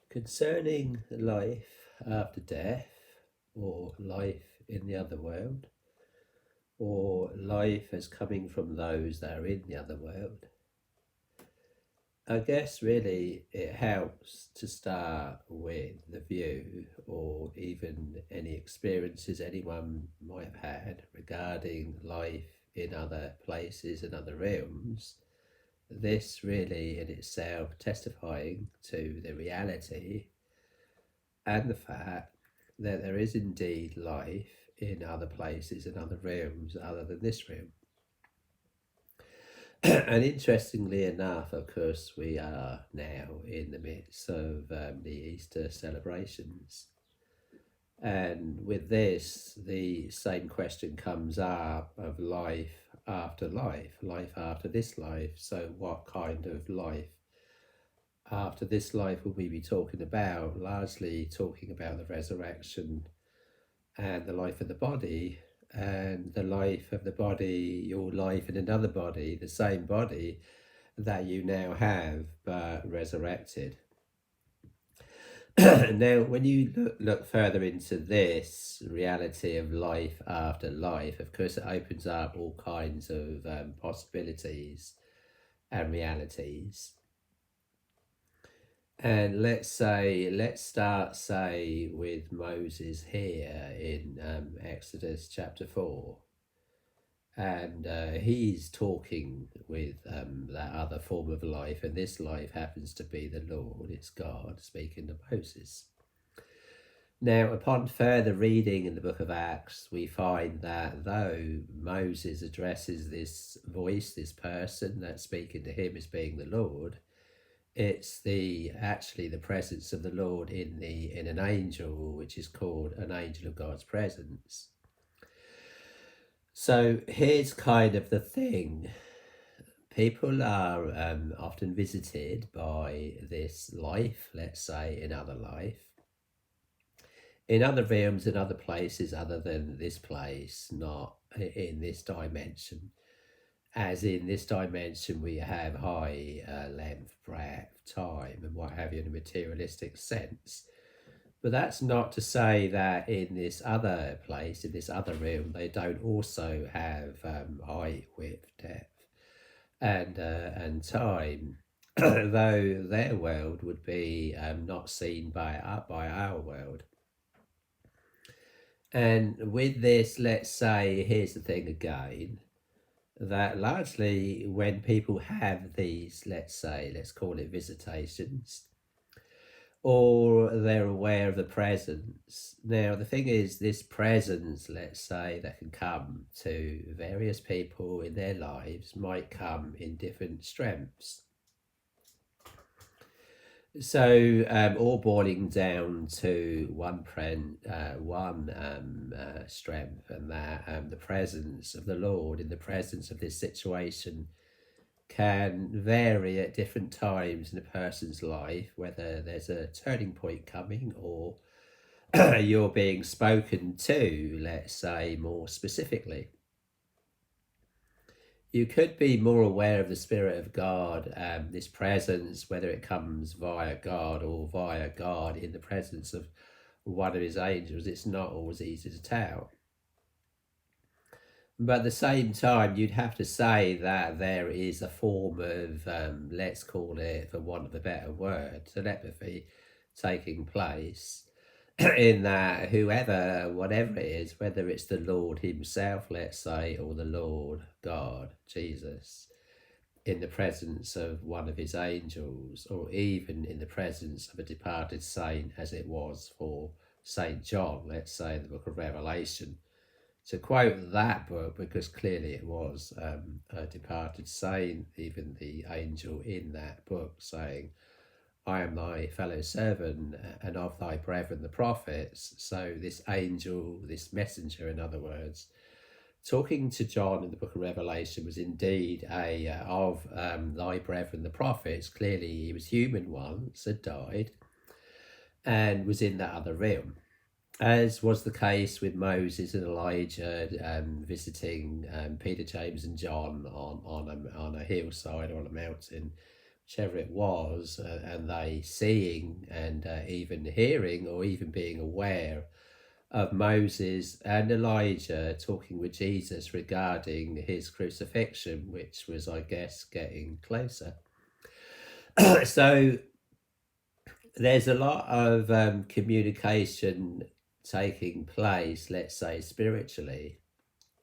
Concerning life after death, or life in the other world, or life as coming from those that are in the other world, I guess really it helps to start with the view or even any experiences anyone might have had regarding life in other places and other realms. This really in itself testifying to the reality and the fact that there is indeed life in other places and other realms other than this realm. And interestingly enough, of course, we are now in the midst of the Easter celebrations. And with this, the same question comes up of life life after this life. So, what kind of life after this life will we be talking about? Largely talking about the resurrection and the life of the body, and the life of the body, your life in another body, the same body that you now have but resurrected. Now, when you look further into this reality of life after life, of course, it opens up all kinds of possibilities and realities. And let's start, say, with Moses here in Exodus chapter 4. And he's talking with that other form of life, and this life happens to be the Lord, it's God speaking to Moses. Now, upon further reading in the book of Acts, we find that though Moses addresses this voice, this person that's speaking to him as being the Lord, it's actually the presence of the Lord in an angel, which is called an angel of God's presence. So here's kind of the thing. People are often visited by this life, let's say in other life, in other realms, in other places other than this place, not in this dimension. As in this dimension, we have high length, breadth, time, and what have you in a materialistic sense. But that's not to say that in this other place, in this other realm, they don't also have height, width, depth, and time, though their world would be not seen by our world. And with this, let's say, here's the thing again, that largely when people have these, let's call it visitations, or they're aware of the presence. Now, the thing is, this presence, let's say, that can come to various people in their lives might come in different strengths. So, all boiling down to one strength, and that the presence of the Lord in the presence of this situation can vary at different times in a person's life, whether there's a turning point coming or you're being spoken to, let's say, more specifically. You could be more aware of the Spirit of God, this presence, whether it comes via God or via God in the presence of one of his angels. It's not always easy to tell. But at the same time, you'd have to say that there is a form of, let's call it, for want of a better word, telepathy taking place in that whoever, whatever it is, whether it's the Lord himself, let's say, or the Lord God, Jesus, in the presence of one of his angels, or even in the presence of a departed saint, as it was for Saint John, let's say, in the book of Revelation, to quote that book, because clearly it was a departed saint, even the angel in that book saying, I am thy fellow servant and of thy brethren the prophets. So this angel, this messenger, in other words, talking to John in the book of Revelation was indeed of thy brethren the prophets. Clearly he was human once, had died, and was in that other realm, as was the case with Moses and Elijah visiting Peter, James and John on a hillside or on a mountain whichever it was, and they seeing and even hearing or even being aware of Moses and Elijah talking with Jesus regarding his crucifixion, which was, I guess, getting closer. So there's a lot of communication taking place, let's say, spiritually.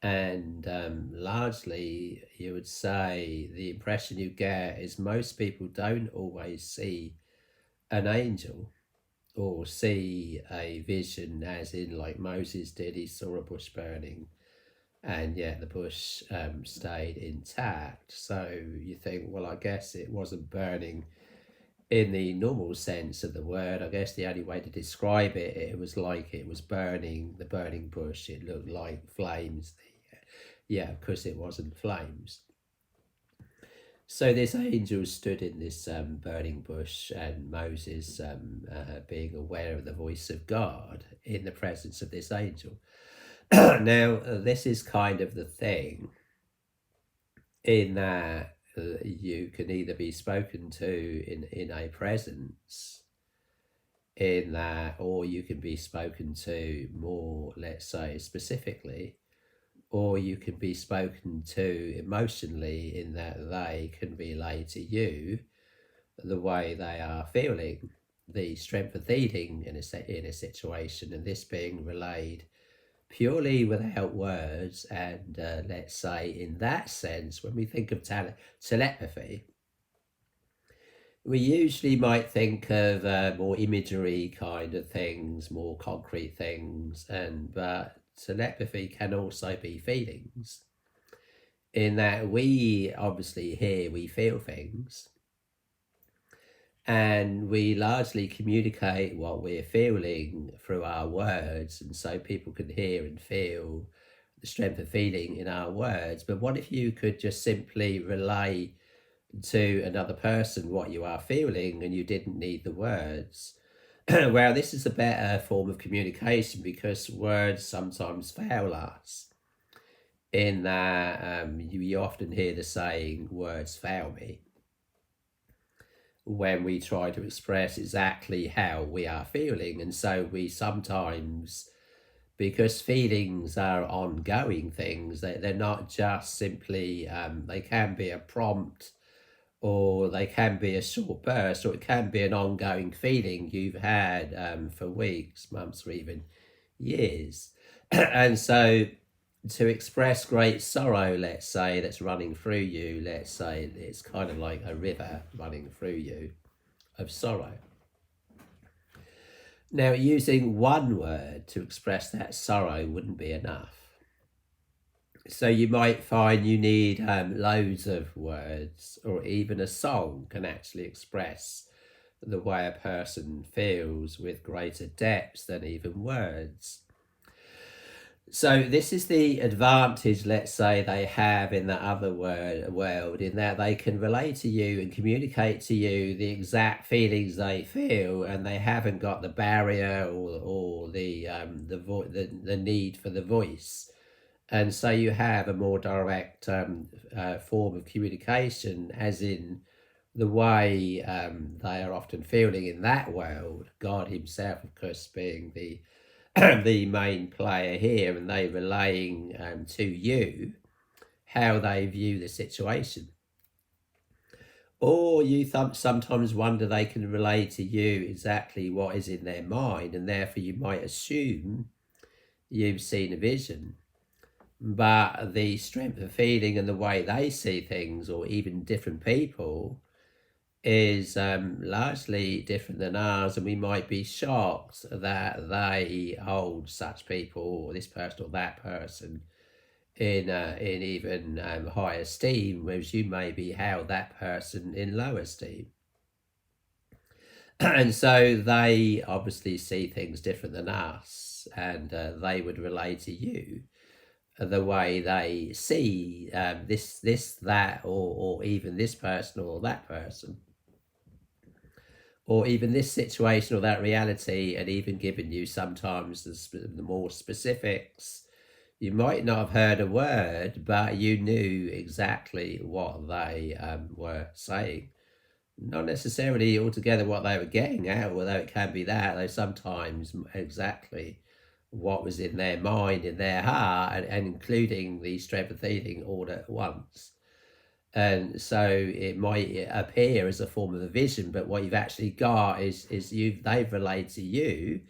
And largely, you would say the impression you get is most people don't always see an angel or see a vision, as in like Moses did. He saw a bush burning, and yet the bush stayed intact. So you think, well, I guess it wasn't burning in the normal sense of the word. I guess the only way to describe it, it was like it was burning, the burning bush. It looked like flames. Yeah, because it wasn't flames. So this angel stood in this burning bush, and Moses being aware of the voice of God in the presence of this angel. Now, this is kind of the thing in that you can either be spoken to in a presence in that, or you can be spoken to more, let's say, specifically, or you can be spoken to emotionally in that they can relay to you the way they are feeling, the strength of feeling in a situation, and this being relayed purely without words. And let's say in that sense, when we think of telepathy, we usually might think of more imagery kind of things, more concrete things, but telepathy can also be feelings, in that we obviously hear, we feel things, and we largely communicate what we're feeling through our words, and so people can hear and feel the strength of feeling in our words. But what if you could just simply relay to another person what you are feeling and you didn't need the words? Well, this is a better form of communication, because words sometimes fail us, in that you often hear the saying, words fail me, when we try to express exactly how we are feeling. And so we sometimes, because feelings are ongoing things, they're not just simply, they can be a prompt, or they can be a short burst, or it can be an ongoing feeling you've had for weeks, months, or even years. And so to express great sorrow, let's say, that's running through you, let's say it's kind of like a river running through you of sorrow. Now, using one word to express that sorrow wouldn't be enough. So you might find you need loads of words, or even a song can actually express the way a person feels with greater depth than even words. So this is the advantage, let's say, they have in the other world, in that they can relate to you and communicate to you the exact feelings they feel, and they haven't got the barrier or the need for the voice. And so you have a more direct form of communication, as in the way they are often feeling in that world. God himself, of course, being the the main player here, and they relaying to you how they view the situation. Or you sometimes wonder they can relay to you exactly what is in their mind, and therefore you might assume you've seen a vision. But the strength of feeling and the way they see things, or even different people, is largely different than ours, and we might be shocked that they hold such people, or this person or that person, in even high esteem, whereas you may be held that person in low esteem. And so they obviously see things different than us, and they would relate to you the way they see this, that, or even this person or that person, or even this situation or that reality, and even giving you sometimes the more specifics. You might not have heard a word, but you knew exactly what they were saying Not necessarily altogether what they were getting at, although it can be that, though sometimes exactly what was in their mind, in their heart, and including the strength of healing all at once. And so it might appear as a form of a vision, but what you've actually got is they've relayed to you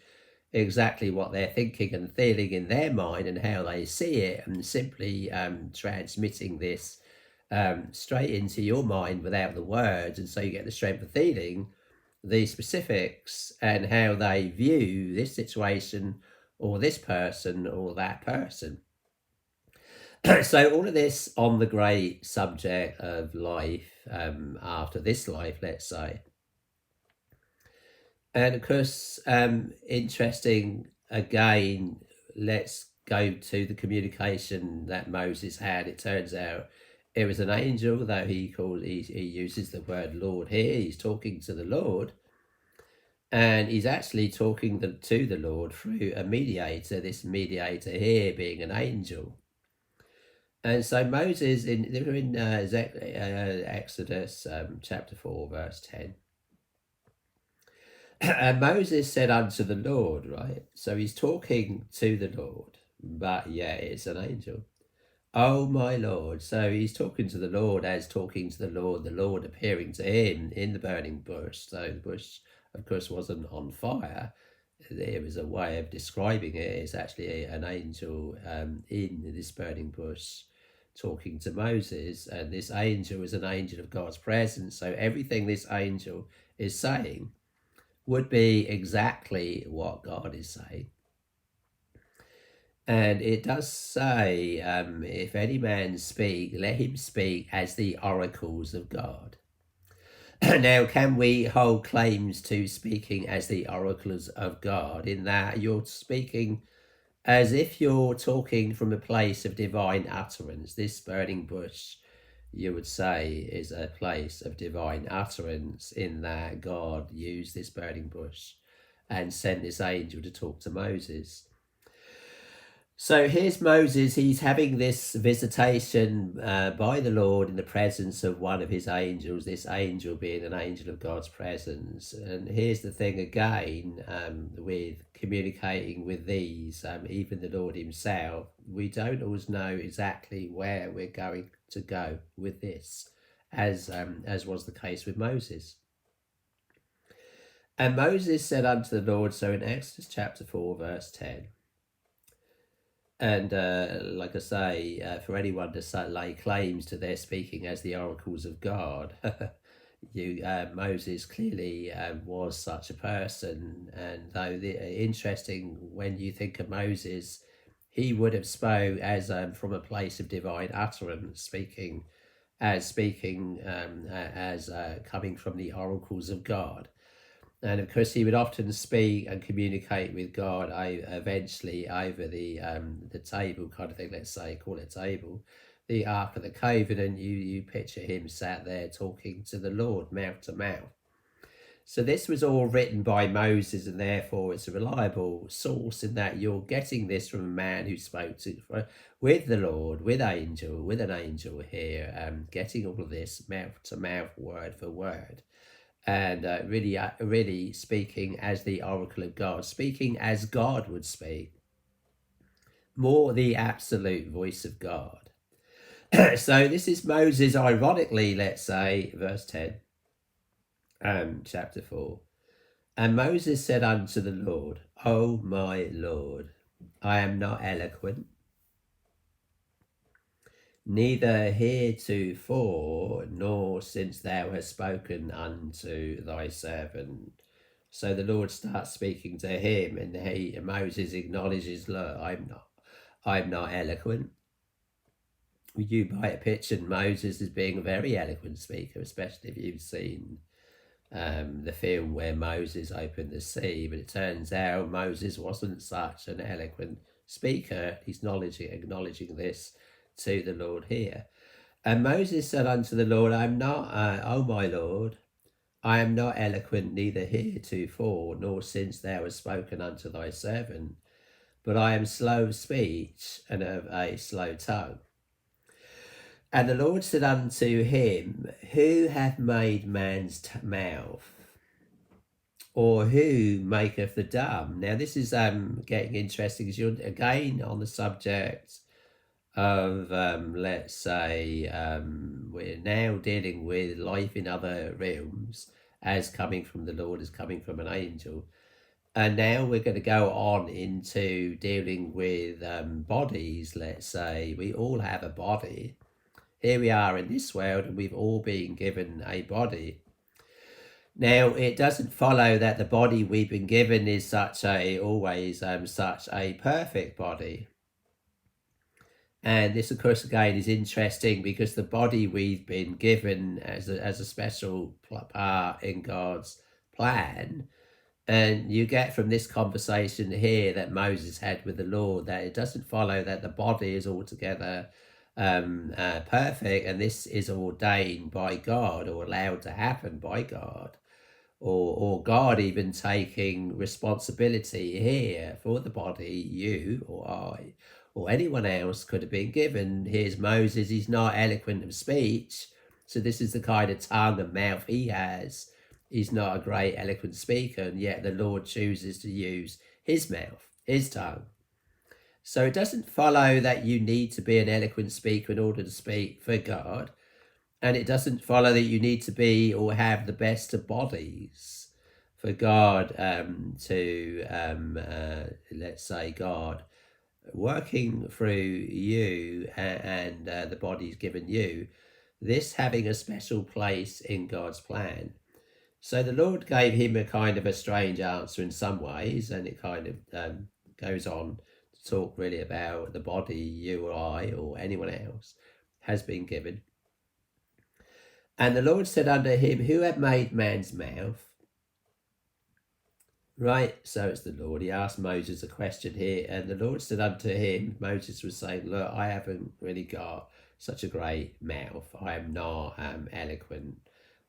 exactly what they're thinking and feeling in their mind and how they see it, and simply transmitting this straight into your mind without the words. And so you get the strength of feeling the specifics and how they view this situation or this person or that person. So all of this on the great subject of life, after this life, let's say. And of course, interesting again, let's go to the communication that Moses had. It turns out it was an angel, though he uses the word Lord here. He's talking to the Lord, and he's actually talking to the Lord through a mediator, this mediator here being an angel. And so Moses, they're in Exodus chapter 4, verse 10. And Moses said unto the Lord, right? So he's talking to the Lord, but yeah, it's an angel. Oh, my Lord. So he's talking to the Lord as talking to the Lord appearing to him in the burning bush. So the bush, of course, wasn't on fire. There was a way of describing it. It's actually an angel in this burning bush talking to Moses. And this angel is an angel of God's presence. So everything this angel is saying would be exactly what God is saying. And it does say, if any man speak, let him speak as the oracles of God. Now, can we hold claims to speaking as the oracles of God in that you're speaking as if you're talking from a place of divine utterance? This burning bush, you would say, is a place of divine utterance in that God used this burning bush and sent this angel to talk to Moses. So here's Moses. He's having this visitation by the Lord in the presence of one of his angels, this angel being an angel of God's presence. And here's the thing again, with communicating with these, even the Lord himself, we don't always know exactly where we're going to go with this, as was the case with Moses. And Moses said unto the Lord, so in Exodus chapter 4, verse 10, and like I say, for anyone to lay claims to their speaking as the oracles of God, Moses clearly was such a person. And though interesting, when you think of Moses, he would have spoke as from a place of divine utterance, speaking as coming from the oracles of God. And of course, he would often speak and communicate with God eventually over the table kind of thing, let's say, call it table, the Ark of the Covenant. You picture him sat there talking to the Lord, mouth to mouth. So this was all written by Moses, and therefore it's a reliable source in that you're getting this from a man who spoke with the Lord, with an angel here, getting all of this mouth to mouth, word for word. And really speaking as the oracle of God, speaking as God would speak, more the absolute voice of God. So this is Moses, ironically, let's say, verse 10, chapter 4. And Moses said unto the Lord, O my Lord, I am not eloquent, neither heretofore, nor since thou hast spoken unto thy servant. So the Lord starts speaking to him, and Moses acknowledges, look, I'm not eloquent. You might picture Moses as being a very eloquent speaker, especially if you've seen the film where Moses opened the sea. But it turns out Moses wasn't such an eloquent speaker. He's acknowledging this to the Lord here. And Moses said unto the Lord, I'm not, O my Lord, I am not eloquent, neither heretofore, nor since thou hast spoken unto thy servant, but I am slow of speech and of a slow tongue. And the Lord said unto him, Who hath made man's mouth? Or who maketh the dumb? Now this is getting interesting, because you're again on the subject of, let's say, we're now dealing with life in other realms as coming from the Lord, as coming from an angel. And now we're going to go on into dealing with bodies, let's say. We all have a body. Here we are in this world, and we've all been given a body. Now, it doesn't follow that the body we've been given is such a perfect body. And this, of course, again, is interesting, because the body we've been given as a special part in God's plan. And you get from this conversation here that Moses had with the Lord that it doesn't follow that the body is altogether perfect, and this is ordained by God, or allowed to happen by God, or God even taking responsibility here for the body. You or I or anyone else could have been given. Here's Moses, he's not eloquent of speech, so this is the kind of tongue and mouth he has. He's not a great eloquent speaker, and yet the Lord chooses to use his mouth, his tongue. So it doesn't follow that you need to be an eloquent speaker in order to speak for God. And it doesn't follow that you need to be or have the best of bodies for God let's say, God working through you, and the body's given you, this having a special place in God's plan. So the Lord gave him a kind of a strange answer in some ways, and it kind of goes on to talk really about the body you or I or anyone else has been given. And the Lord said unto him, Who hath made man's mouth? Right, so it's the Lord. He asked Moses a question here, and the Lord said unto him, Moses was saying, look, I haven't really got such a great mouth. I am not eloquent.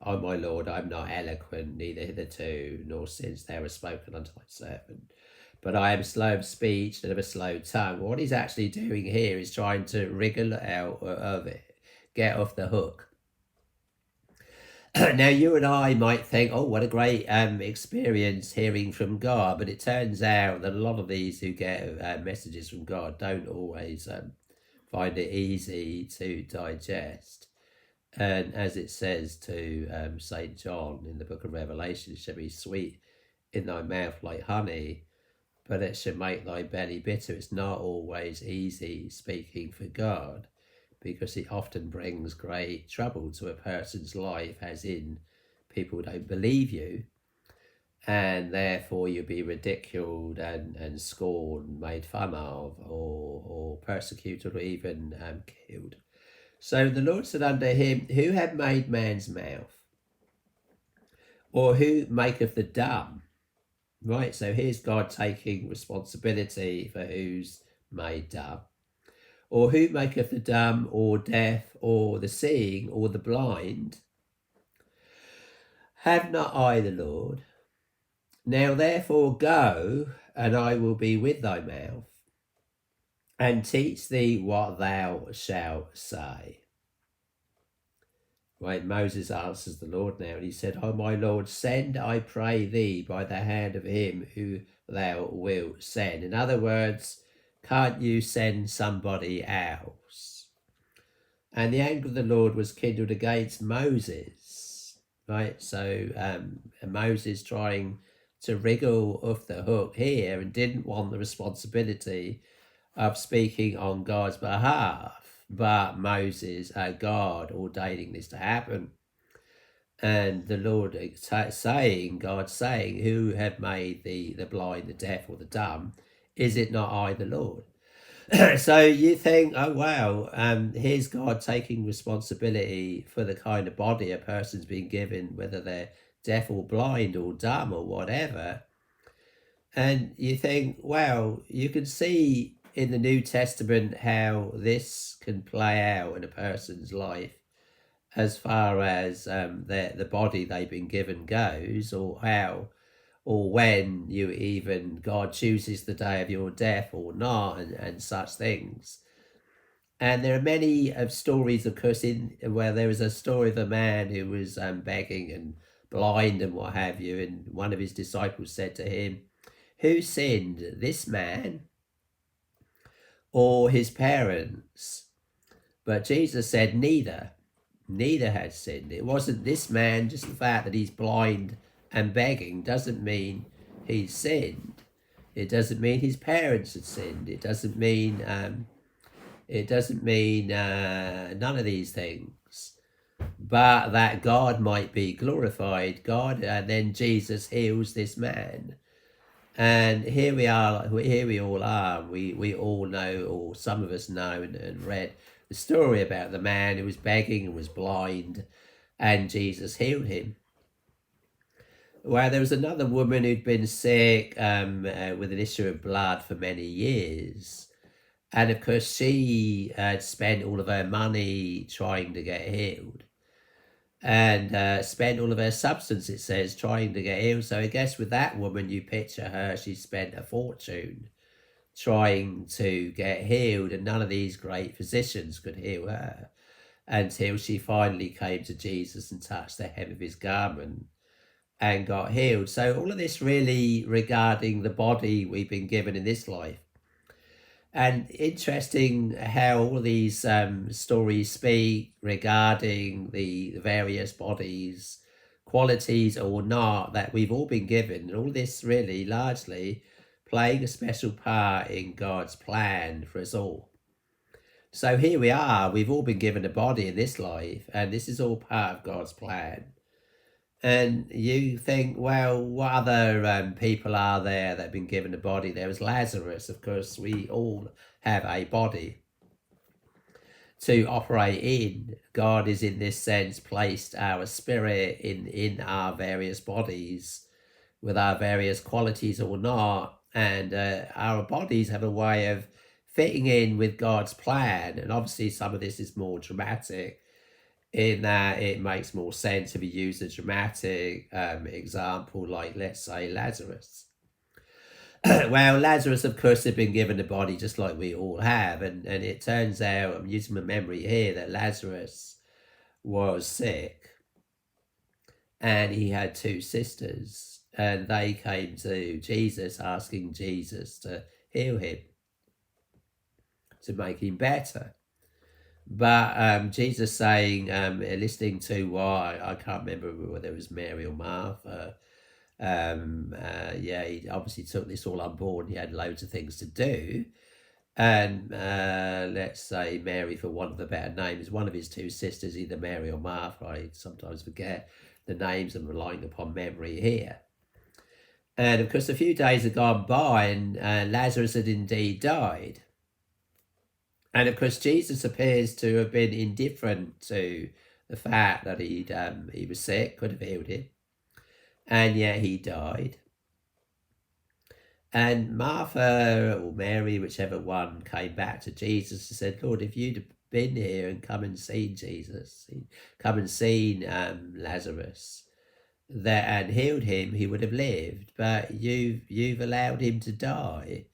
Oh, my Lord, I'm not eloquent, neither hitherto nor since thou hast spoken unto thy servant. But I am slow of speech and of a slow tongue. What he's actually doing here is trying to wriggle out of it, get off the hook. Now, you and I might think, oh, what a great experience hearing from God. But it turns out that a lot of these who get messages from God don't always find it easy to digest. And as it says to St. John in the book of Revelation, it shall be sweet in thy mouth like honey, but it shall make thy belly bitter. It's not always easy speaking for God, because it often brings great trouble to a person's life, as in people don't believe you, and therefore you'll be ridiculed and scorned, made fun of, or persecuted, or even killed. So the Lord said unto him, Who hath made man's mouth? Or who maketh the dumb? Right, so here's God taking responsibility for who's made dumb. Or who maketh the dumb, or deaf, or the seeing, or the blind? Have not I the Lord? Now therefore go, and I will be with thy mouth, and teach thee what thou shalt say. Right, Moses answers the Lord now, and he said, Oh, my Lord, send, I pray thee, by the hand of him who thou wilt send. In other words, can't you send somebody else? And the anger of the Lord was kindled against Moses. Right, so Moses trying to wriggle off the hook here, and didn't want the responsibility of speaking on God's behalf, but Moses, God ordaining this to happen. And the Lord saying, God saying, Who have made the blind, the deaf, or the dumb? Is it not I, the Lord? So you think, oh, wow, here's God taking responsibility for the kind of body a person's been given, whether they're deaf or blind or dumb or whatever. And you think, wow, you can see in the New Testament how this can play out in a person's life, as far as the body they've been given goes, or how or when you even God chooses the day of your death or not, and such things. And there are many of stories, of course, in where there was a story of a man who was begging and blind and what have you. And one of his disciples said to him, "Who sinned, this man or his parents?" But Jesus said, "Neither. Neither had sinned." It wasn't this man, just the fact that he's blind and begging doesn't mean he's sinned. It doesn't mean his parents had sinned. It doesn't mean none of these things, but that God might be glorified. God, and then Jesus heals this man. And here we are, here we all are. We all know, or some of us know and read the story about the man who was begging and was blind, and Jesus healed him. Well, there was another woman who'd been sick with an issue of blood for many years. And of course, she had spent all of her money trying to get healed, and spent all of her substance, it says, trying to get healed. So I guess with that woman, you picture her, she spent a fortune trying to get healed, and none of these great physicians could heal her until she finally came to Jesus and touched the hem of his garment and got healed. So all of this really regarding the body we've been given in this life. And interesting how all these stories speak regarding the various bodies, qualities or not, that we've all been given. And all this really largely playing a special part in God's plan for us all. So here we are, we've all been given a body in this life, and this is all part of God's plan. And you think, well, what other people are there that have been given a body? There was Lazarus. Of course, we all have a body to operate in. God is, in this sense, placed our spirit in our various bodies with our various qualities or not. And our bodies have a way of fitting in with God's plan. And obviously, some of this is more dramatic, in that it makes more sense if you use a dramatic example, like, let's say, Lazarus. Well, Lazarus, of course, had been given a body just like we all have, and it turns out, I'm using my memory here, that Lazarus was sick, and he had two sisters, and they came to Jesus asking Jesus to heal him, to make him better. But Jesus saying, listening to what, I can't remember whether it was Mary or Martha, he obviously took this all on board. He had loads of things to do. And let's say Mary, for want of a better name, is one of his two sisters, either Mary or Martha. I sometimes forget the names and relying upon memory here. And of course, a few days had gone by, and Lazarus had indeed died. And of course, Jesus appears to have been indifferent to the fact that he was sick, could have healed him, and yet he died. And Martha or Mary, whichever one, came back to Jesus and said, "Lord, if you'd been here and come and seen Jesus, come and seen Lazarus, and healed him, he would have lived. But you've allowed him to die."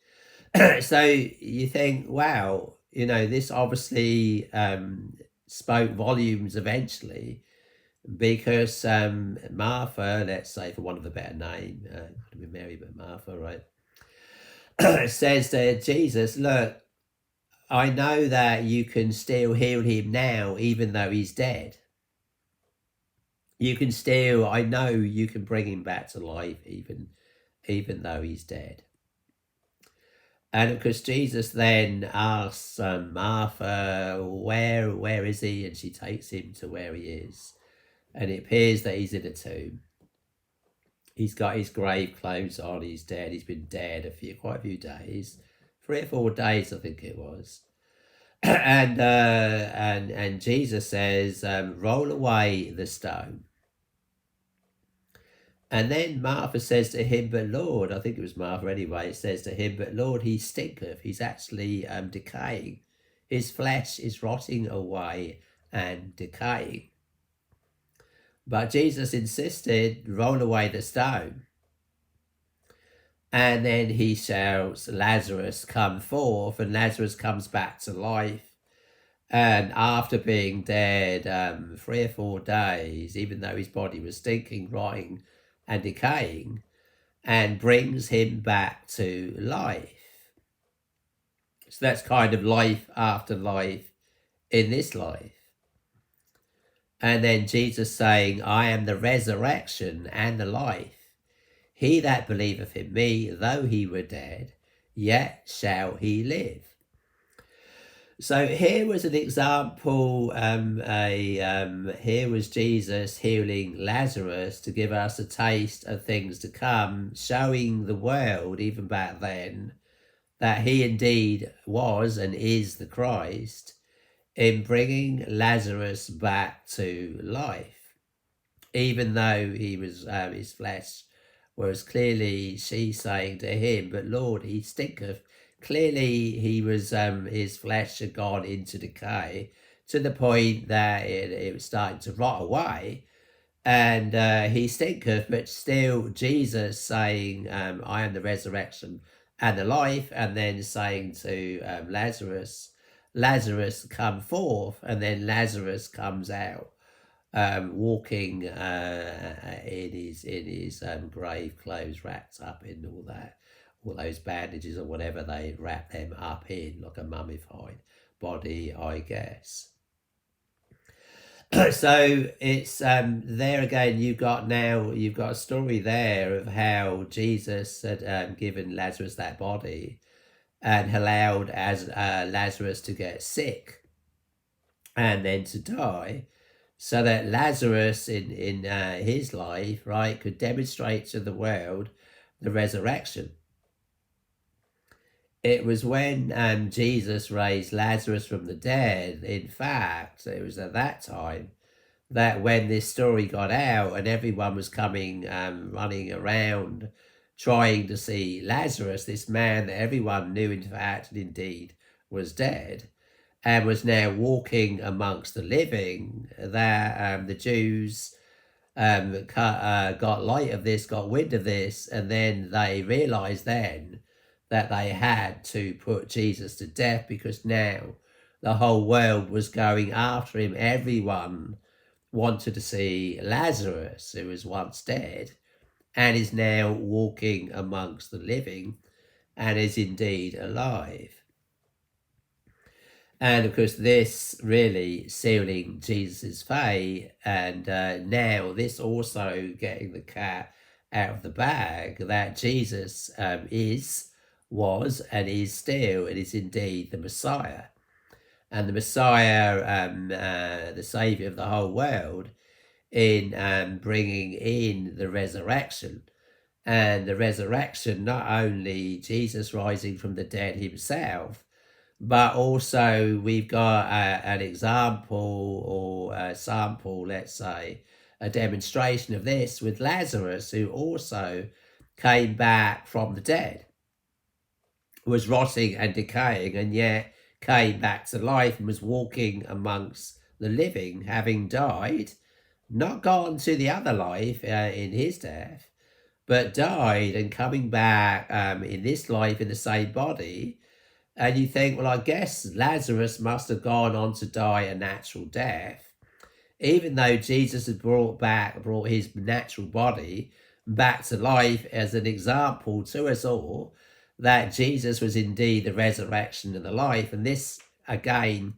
So you think, wow, this obviously spoke volumes eventually, because Martha, let's say, for want of a better name, could have been Mary, but Martha, right, says to Jesus, "Look, I know that you can still heal him now, even though he's dead. I know you can bring him back to life, even though he's dead." And of course, Jesus then asks Martha, where is he? And she takes him to where he is. And it appears that he's in a tomb. He's got his grave clothes on. He's dead. He's been dead quite a few days, 3 or 4 days, I think it was. and Jesus says, "Roll away the stone." And then Martha says to him, "But Lord," I think it was Martha anyway, says to him, "But Lord, he stinketh." He's actually decaying. His flesh is rotting away and decaying. But Jesus insisted, "Roll away the stone." And then he shouts, "Lazarus, come forth." And Lazarus comes back to life. And after being dead 3 or 4 days, even though his body was stinking, rotting, and decaying, and brings him back to life. So that's kind of life after life in this life. And then Jesus saying, I am the resurrection and the life. He that believeth in me, though he were dead, yet shall he live. So here was an example. Here was Jesus healing Lazarus to give us a taste of things to come, showing the world, even back then, that he indeed was and is the Christ, in bringing Lazarus back to life, even though he was his flesh was clearly, she saying to him, but Lord, he stinketh. Clearly he was his flesh had gone into decay to the point that it was starting to rot away, and he stinketh. But still Jesus saying, I am the resurrection and the life, and then saying to Lazarus, Lazarus, come forth, and then Lazarus comes out, walking in his grave clothes, wrapped up in all those bandages or whatever they wrap them up in, like a mummified body, I guess. So it's there again. You've got a story there of how Jesus had given Lazarus that body and allowed as Lazarus to get sick and then to die, so that Lazarus in his life, right, could demonstrate to the world the resurrection. It was when Jesus raised Lazarus from the dead. In fact, it was at that time that when this story got out and everyone was coming, running around, trying to see Lazarus, this man that everyone knew, in fact, and indeed was dead, and was now walking amongst the living, that the Jews got light of this, got wind of this, and then they realized then that they had to put Jesus to death, because now the whole world was going after him. Everyone wanted to see Lazarus, who was once dead and is now walking amongst the living and is indeed alive. And of course, this really sealing Jesus' fate, and now this also getting the cat out of the bag, that Jesus was, and is still, and is indeed the Messiah. And the Messiah, the Saviour of the whole world, in bringing in the resurrection. And the resurrection, not only Jesus rising from the dead himself, but also we've got an example or a sample, let's say, a demonstration of this with Lazarus, who also came back from the dead, was rotting and decaying, and yet came back to life and was walking amongst the living, having died, not gone to the other life in his death, but died and coming back in this life in the same body. And you think, well, I guess Lazarus must have gone on to die a natural death, even though Jesus had brought his natural body back to life as an example to us all, that Jesus was indeed the resurrection and the life. And this, again,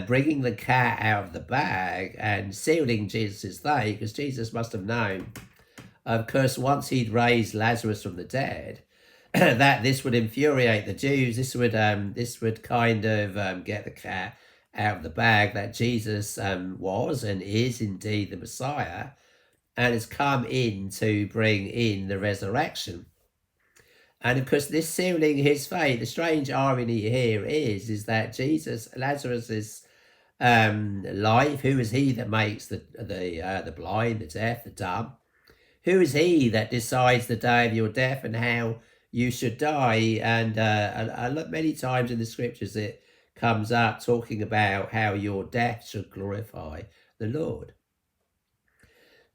bringing the cat out of the bag and sealing Jesus' fate, because Jesus must have known, of course, once he'd raised Lazarus from the dead, that this would infuriate the Jews. This would kind of get the cat out of the bag, that Jesus was and is indeed the Messiah, and has come in to bring in the resurrection. And of course, this sealing his fate, the strange irony here is that Jesus, Lazarus's life, who is he that makes the blind, the deaf, the dumb? Who is he that decides the day of your death and how you should die? And I look many times in the scriptures it comes up talking about how your death should glorify the Lord.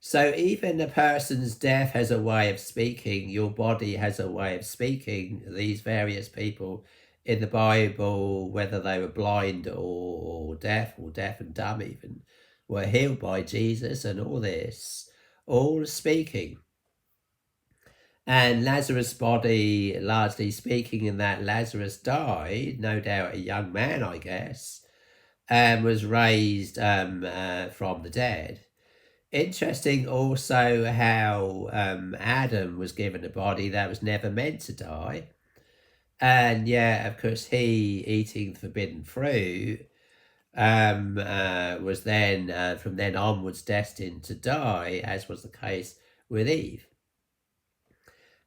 So even a person's death has a way of speaking. Your body has a way of speaking. These various people in the Bible, whether they were blind or deaf and dumb even, were healed by Jesus, and all this, all speaking. And Lazarus' body, largely speaking, in that Lazarus died, no doubt a young man, I guess, and was raised from the dead. Interesting also how Adam was given a body that was never meant to die. And yeah, of course, he eating the forbidden fruit was then, from then onwards, destined to die, as was the case with Eve.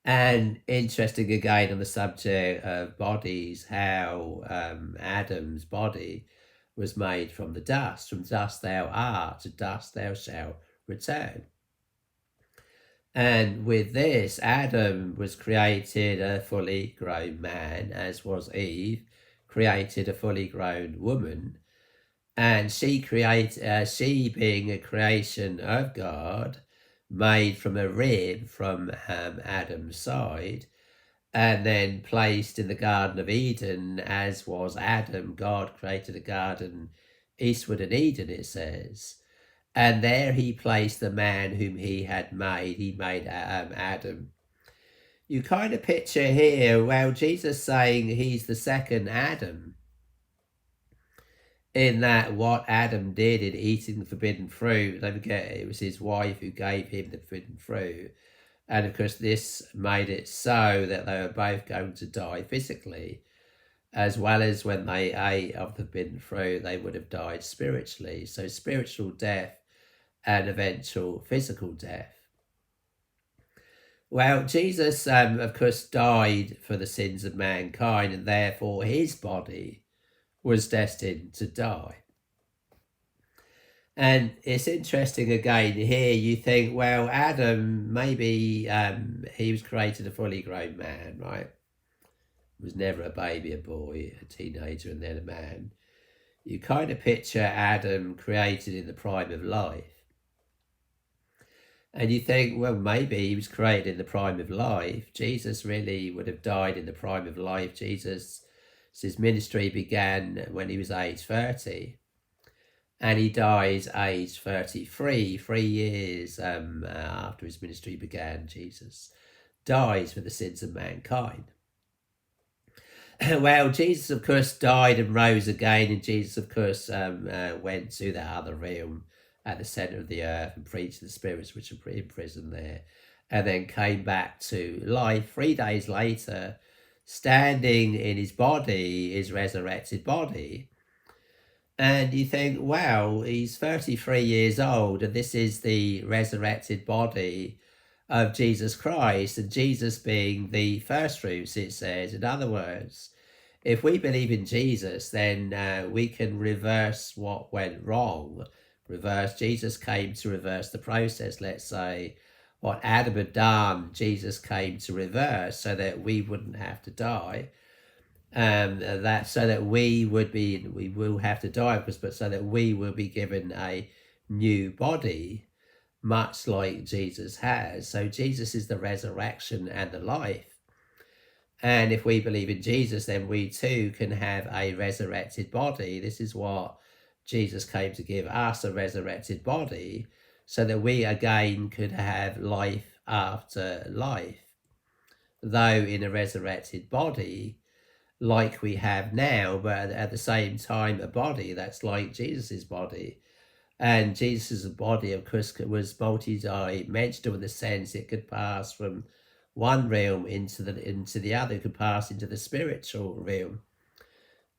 And interesting again on the subject of bodies, how Adam's body was made from the dust. From dust thou art, to dust thou shalt return. And with this, Adam was created a fully grown man, as was Eve, created a fully grown woman. And she being a creation of God, made from a rib from Adam's side, and then placed in the Garden of Eden, as was Adam. God created a garden eastward in Eden, it says. And there he placed the man whom he had made. He made Adam. You kind of picture here, well, Jesus saying he's the second Adam, in that what Adam did in eating the forbidden fruit, don't forget it was his wife who gave him the forbidden fruit. And of course, this made it so that they were both going to die physically, as well as when they ate of the forbidden fruit, they would have died spiritually. So spiritual death and eventual physical death. Well, Jesus, of course, died for the sins of mankind, and therefore his body was destined to die. And it's interesting again here, you think, well, Adam, maybe he was created a fully grown man, right? Was never a baby, a boy, a teenager, and then a man. You kind of picture Adam created in the prime of life. And you think, well, maybe he was created in the prime of life. Jesus really would have died in the prime of life. Jesus, his ministry began when he was age 30. And he dies age 33, 3 years after his ministry began. Jesus dies for the sins of mankind. Well, Jesus, of course, died and rose again. And Jesus, of course, went to the other realm at the center of the earth and preached to the spirits which are in prison there, and then came back to life 3 days later, standing in his body, his resurrected body. And you think, wow, he's 33 years old, and this is the resurrected body of Jesus Christ, and Jesus being the first fruits, it says. In other words, if we believe in Jesus, then we can reverse what went wrong. Jesus came to reverse the process. Let's say what Adam had done, Jesus came to reverse so that we wouldn't have to die. That so that we will have to die, but so that we will be given a new body, much like Jesus has. So Jesus is the resurrection and the life. And if we believe in Jesus, then we too can have a resurrected body. This is what Jesus came to give us, a resurrected body, so that we again could have life after life. Though in a resurrected body, like we have now, but at the same time, a body that's like Jesus's body. And Jesus's body, of course, was multi-dimensional in the sense it could pass from one realm into the other. It could pass into the spiritual realm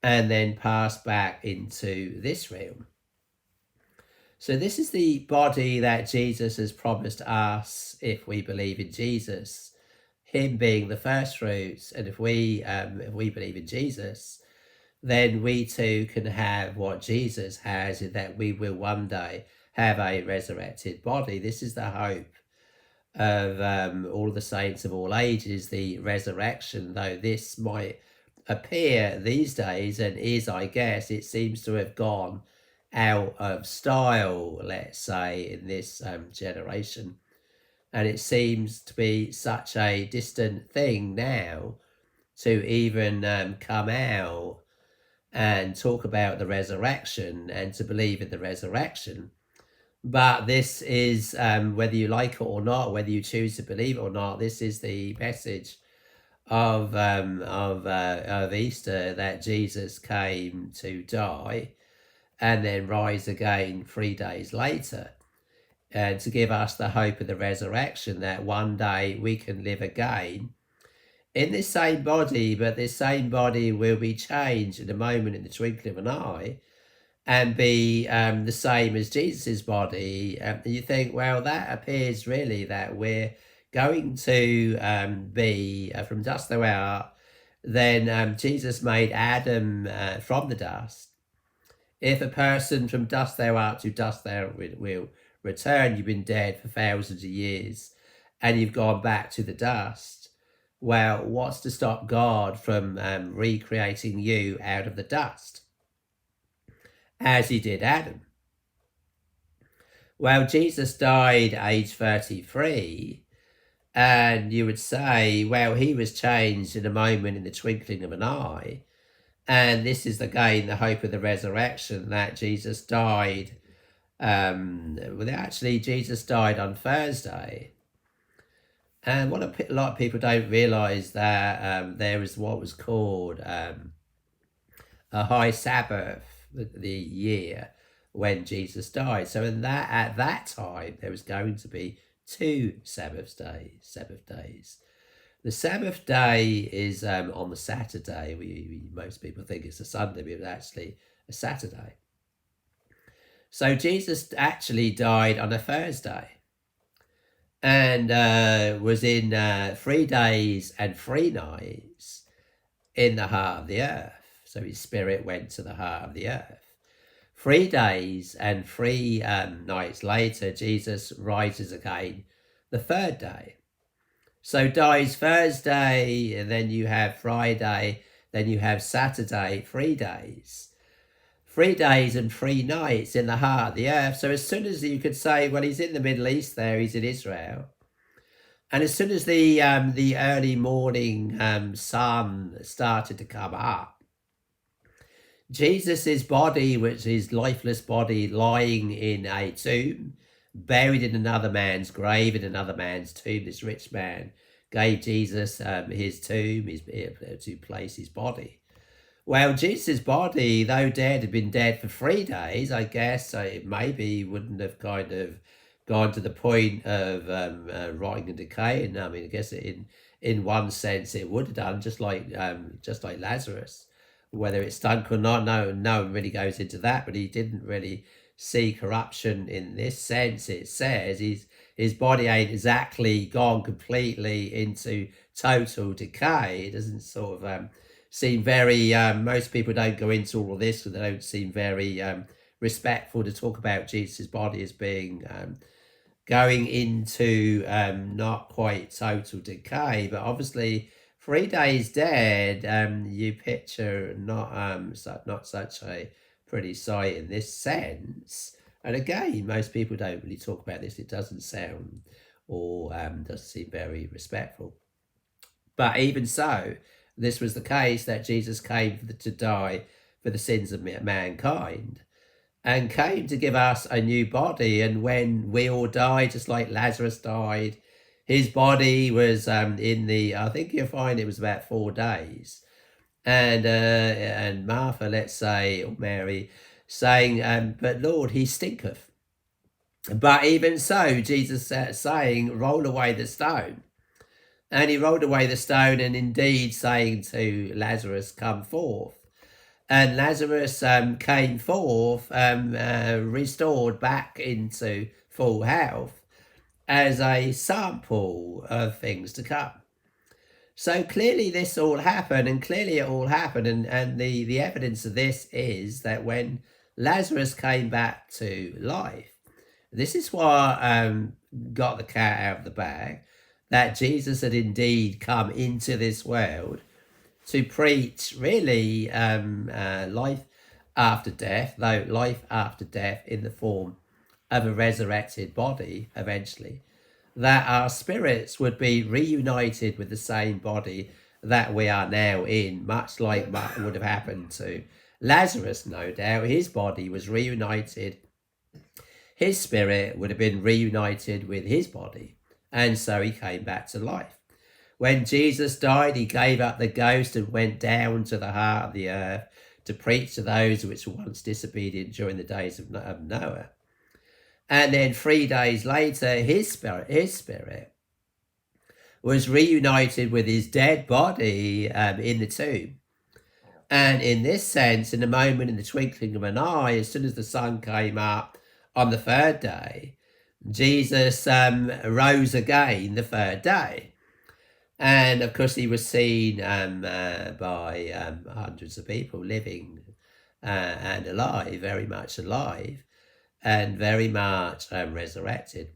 and then pass back into this realm. So this is the body that Jesus has promised us if we believe in Jesus, him being the first fruits. And if we believe in Jesus, then we too can have what Jesus has, in that we will one day have a resurrected body. This is the hope of all the saints of all ages, the resurrection, though this might appear these days, and is, I guess, it seems to have gone out of style, let's say, in this generation. And it seems to be such a distant thing now to even come out and talk about the resurrection and to believe in the resurrection. But this is, whether you like it or not, whether you choose to believe it or not, this is the message of Easter, that Jesus came to die and then rise again 3 days later, and to give us the hope of the resurrection, that one day we can live again in this same body, but this same body will be changed in a moment, in the twinkling of an eye, and be the same as Jesus's body. And you think, well, that appears really that we're going to be from dust thou art. Then Jesus made Adam from the dust. If a person from dust thou art to dust thou will return, you've been dead for thousands of years and you've gone back to the dust. Well, what's to stop God from recreating you out of the dust, as he did Adam? Well, Jesus died age 33, and you would say, well, he was changed in a moment, in the twinkling of an eye. And this is again the hope of the resurrection, that Jesus died. Well, actually, Jesus died on Thursday. And what a lot of people don't realise, that there was what was called a high Sabbath, the year when Jesus died. So at that time, there was going to be 2 Sabbath days. The Sabbath day is on the Saturday. Most people think it's a Sunday, but it's actually a Saturday. So Jesus actually died on a Thursday, and was in 3 days and 3 nights in the heart of the earth. So his spirit went to the heart of the earth. 3 days and 3 nights later, Jesus rises again the 3rd day. So dies Thursday, and then you have Friday, then you have Saturday, 3 days. 3 days and 3 nights in the heart of the earth. So as soon as you could say, well, he's in the Middle East there, he's in Israel. And as soon as the early morning sun started to come up, Jesus's body, which is lifeless body, lying in a tomb, buried in another man's grave, in another man's tomb. This rich man gave Jesus his tomb, to place his body. Well, Jesus' body, though dead, had been dead for 3 days. I guess it maybe wouldn't have kind of gone to the point of rotting and decaying. I mean, I guess in one sense it would have done, just like Lazarus. Whether it stunk or not, no one really goes into that, but he didn't really see corruption in this sense. It says his body ain't exactly gone completely into total decay. It doesn't sort of seem very, most people don't go into all of this because they don't seem very respectful to talk about Jesus' body as being going into not quite total decay. But obviously 3 days dead, you picture not such a pretty sight in this sense. And again, most people don't really talk about this. It doesn't sound or doesn't seem very respectful. But even so, this was the case, that Jesus came to die for the sins of mankind, and came to give us a new body. And when we all die, just like Lazarus died, his body was I think you'll find it was about 4 days. And Martha, let's say, or Mary, saying, but Lord, he stinketh. But even so, Jesus saying, roll away the stone. And he rolled away the stone, and indeed saying to Lazarus, come forth. And Lazarus came forth, restored back into full health, as a sample of things to come. So clearly this all happened, and clearly it all happened. And the evidence of this is that when Lazarus came back to life, this is what got the cat out of the bag, that Jesus had indeed come into this world to preach really life after death, though life after death in the form of a resurrected body eventually, that our spirits would be reunited with the same body that we are now in, much like what would have happened to Lazarus, no doubt. His body was reunited, his spirit would have been reunited with his body, and so he came back to life. When Jesus died, he gave up the ghost and went down to the heart of the earth to preach to those which were once disobedient during the days of Noah. And then 3 days later, his spirit was reunited with his dead body in the tomb. And in this sense, in a moment, in the twinkling of an eye, as soon as the sun came up on the third day, Jesus rose again the third day. And of course, he was seen by hundreds of people living and alive, very much alive, and very much resurrected.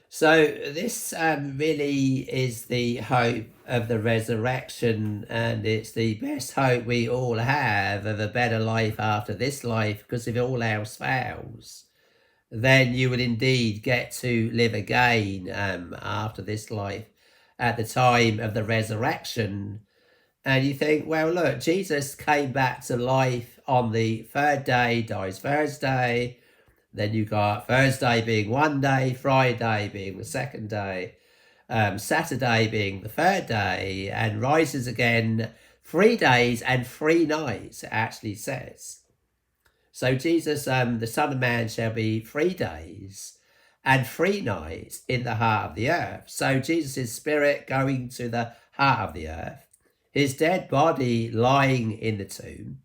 So this really is the hope of the resurrection, and it's the best hope we all have of a better life after this life, because if all else fails, then you will indeed get to live again after this life at the time of the resurrection. And you think, well, look, Jesus came back to life on the third day, dies Thursday. Then you got Thursday being one day, Friday being the second day, Saturday being the third day, and rises again 3 days and 3 nights, it actually says. So Jesus, the Son of Man, shall be 3 days and 3 nights in the heart of the earth. So Jesus' spirit going to the heart of the earth, his dead body lying in the tomb.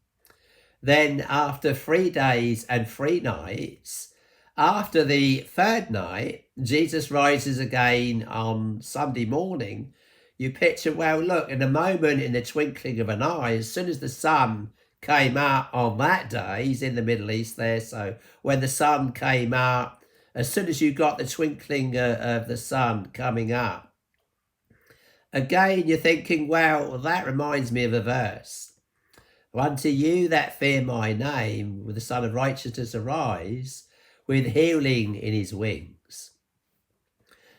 Then after 3 days and 3 nights, after the third night, Jesus rises again on Sunday morning. You picture, well, look, in a moment, in the twinkling of an eye, as soon as the sun came up on that day, he's in the Middle East there, so when the sun came up, as soon as you got the twinkling of the sun coming up, again, you're thinking, well, that reminds me of a verse. Unto you that fear my name, will the Son of Righteousness arise, with healing in his wings.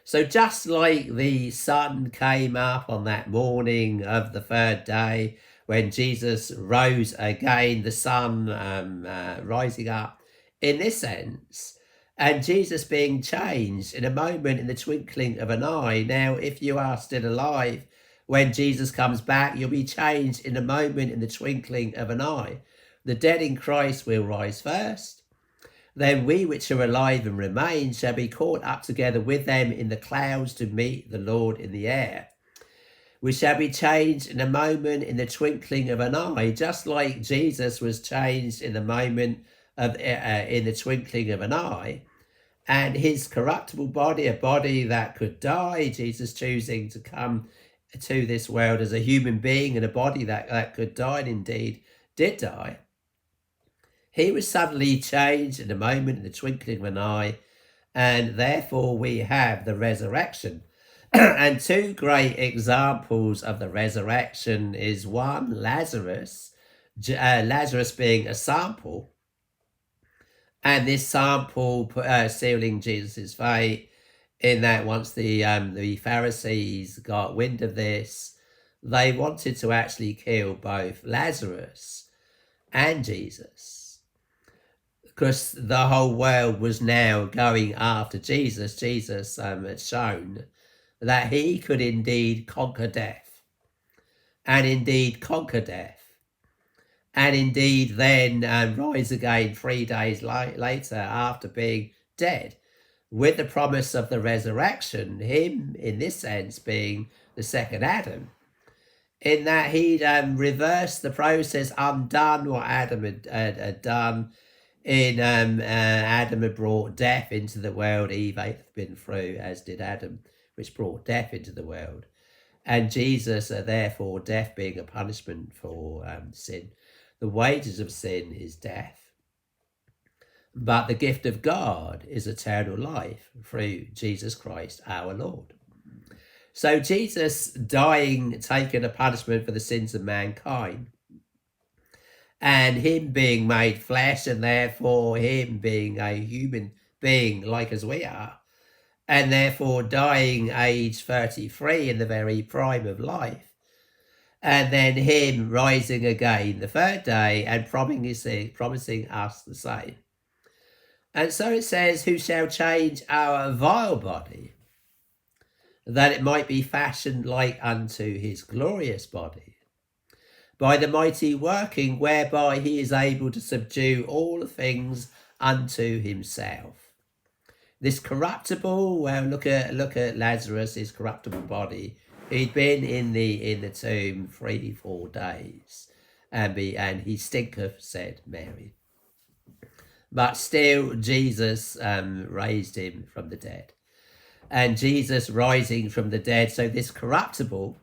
So just like the sun came up on that morning of the third day, when Jesus rose again, the sun rising up in this sense, and Jesus being changed in a moment, in the twinkling of an eye. Now, if you are still alive, when Jesus comes back, you'll be changed in a moment, in the twinkling of an eye. The dead in Christ will rise first. Then we which are alive and remain shall be caught up together with them in the clouds to meet the Lord in the air. We shall be changed in a moment, in the twinkling of an eye, just like Jesus was changed in the moment of in the twinkling of an eye. And his corruptible body, a body that could die, Jesus choosing to come to this world as a human being in a body that could die, and indeed did die. He was suddenly changed in a moment, in the twinkling of an eye, and therefore we have the resurrection. And 2 great examples of the resurrection is one, Lazarus, Lazarus being a sample, and this sample sealing Jesus' fate, in that once the Pharisees got wind of this, they wanted to actually kill both Lazarus and Jesus, because the whole world was now going after Jesus. Jesus had shown that he could indeed conquer death, and indeed conquer death, and indeed then rise again 3 days later after being dead, with the promise of the resurrection, him in this sense being the second Adam, in that he'd reversed the process, undone what Adam had done. In Adam had brought death into the world, Eve had been through, as did Adam, which brought death into the world. And Jesus, therefore, death being a punishment for sin. The wages of sin is death. But the gift of God is eternal life through Jesus Christ our Lord. So Jesus dying, taking a punishment for the sins of mankind, and him being made flesh, and therefore him being a human being like as we are, and therefore dying age 33 in the very prime of life, and then him rising again the third day and promising us the same. And so it says, who shall change our vile body, that it might be fashioned like unto his glorious body, by the mighty working whereby he is able to subdue all things unto himself. This corruptible, well, look at Lazarus, his corruptible body. He'd been in the tomb 3-4 days, and he stinketh, said Mary. But still Jesus raised him from the dead. And Jesus rising from the dead, so this corruptible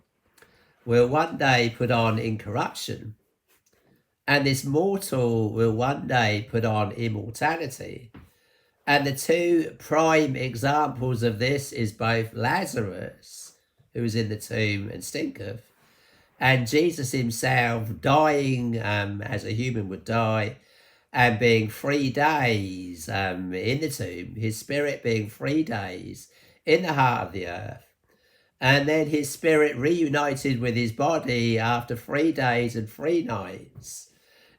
will one day put on incorruption, and this mortal will one day put on immortality. And the two prime examples of this is both Lazarus, who was in the tomb and stinketh, and Jesus himself dying as a human would die, and being 3 days in the tomb, his spirit being 3 days in the heart of the earth, and then his spirit reunited with his body after 3 days and 3 nights.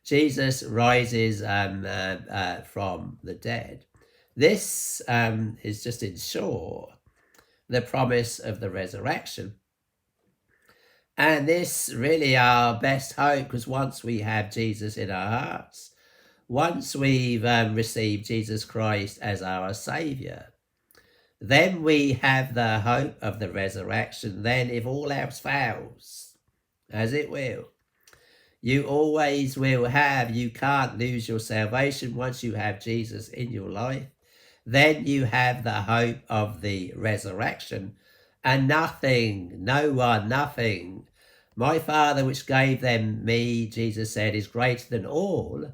Jesus rises from the dead. This is just in short the promise of the resurrection. And this really our best hope, because once we have Jesus in our hearts, once we've received Jesus Christ as our Saviour, then we have the hope of the resurrection. Then if all else fails, as it will, you always will have, you can't lose your salvation once you have Jesus in your life. Then you have the hope of the resurrection. And nothing, no one, nothing, my Father which gave them me, Jesus said, is greater than all,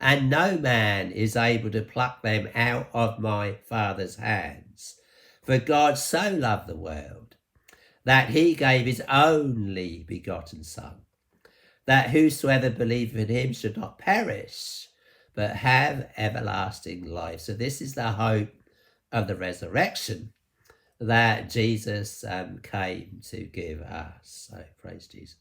and no man is able to pluck them out of my Father's hands. For God so loved the world that he gave his only begotten Son, that whosoever believeth in him should not perish, but have everlasting life. So this is the hope of the resurrection that Jesus came to give us. So praise Jesus.